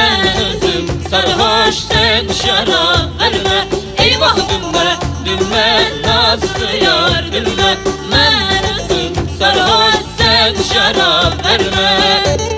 ben özüm sarhoş sen şarap verme. Eyvah dümme nazlı yar dümme. Ben özüm sarhoş sen şarap verme.